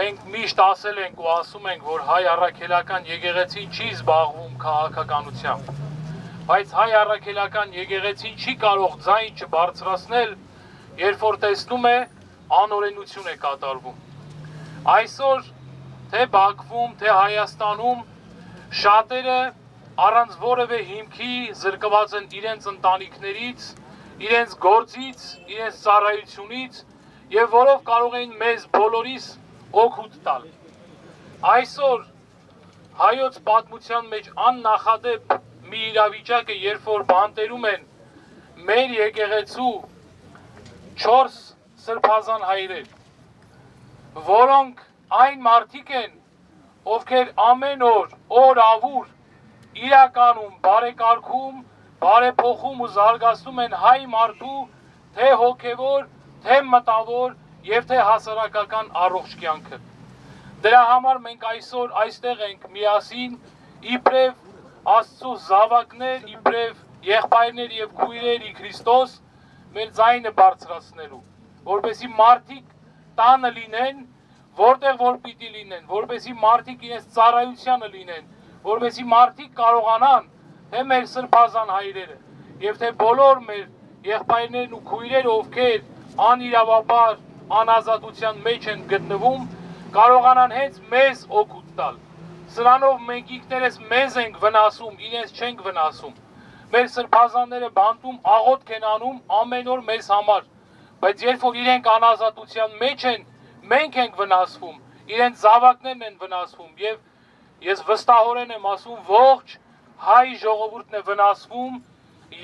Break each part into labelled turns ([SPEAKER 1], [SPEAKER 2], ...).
[SPEAKER 1] մենք միշտ ասել ենք ու ասում ենք, որ հայ առաքելական եկեղեցին չի զբաղվում քաղաքականությամբ, բայց հայ առաքելական եկեղեցին չի կարող ձայն չբարձրացնել, երբ որ տեսնում է անօրենություն է կատարվում։ Այսօր թե Բաքվում, թե Հայաստանում շատերը առանց որևէ հիմքի զրկված են իրենց ընտանիքներից, իրենց գործից, իրենց ծառայությունից եւ որով կարող էին մեզ բոլորիս օգուտ տալ։ Այսօր հայոց պատմության մեջ աննախադեպ մի իրավիճակ է, երբ որ բանտերում են մեր եկեղեցու 4 սրբազան հայրեր, որոնք այն մարդիկ են, ովքեր ամեն օր ավուր իրականում բարեկարգում, բարեփոխում ու զարգացնում են հայ մարդու թե հոգևոր, թե մտավոր եւ թե հասարակական առողջ կյանքը։ Դրա համար մենք այսօր այստեղ ենք միասին իբրև Աստծո զավակներ, իբրև եղբայրներ եւ քույրեր ի Քրիստոս մեր ձայնը բարձրացնելու, որպեսզի մարդիկ տանը լինեն, որտեղ որ պիտի լինեն, որպեսզի մարդիկ իրենց ծառայությանը լինեն, որպեսզի մարդիկ կարողանան, թե մեր սրբազան հայրերը, եւ թե բոլոր մեր եղբայրներն ու քույրերը, ովքեր անիրավաբար անազատության մեջ են գտնվում, կարողանան հենց մեզ օգուտ տալ։ Սրանով մենք ինքներս մեզ ենք վնասում, իրենց չենք վնասում։ Մեր սրբազանները բանտում աղոթք են անում ամեն օր մեզ համար, բայց երբ որ իրենք անազատության մեջ են, մենք ենք վնասվում, իրենց զավակներն են վնասվում եւ ես վստահորեն եմ ասում, ողջ հայ ժողովուրդն է վնասվում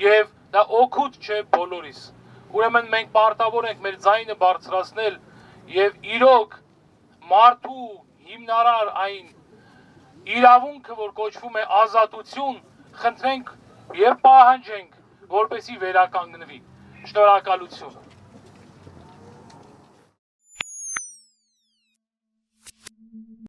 [SPEAKER 1] եւ դա օգուտ չէ բոլորիս։ Ուրեմն մենք պարտավոր ենք մեր ձայնը բարձրացնել եւ իրոք մարդու հիմնարար այն իրավունքը, որ կոչվում է ազատություն, խնդրենք եւ պահանջենք, որպեսզի վերականգնվի։ Շնորհակալություն։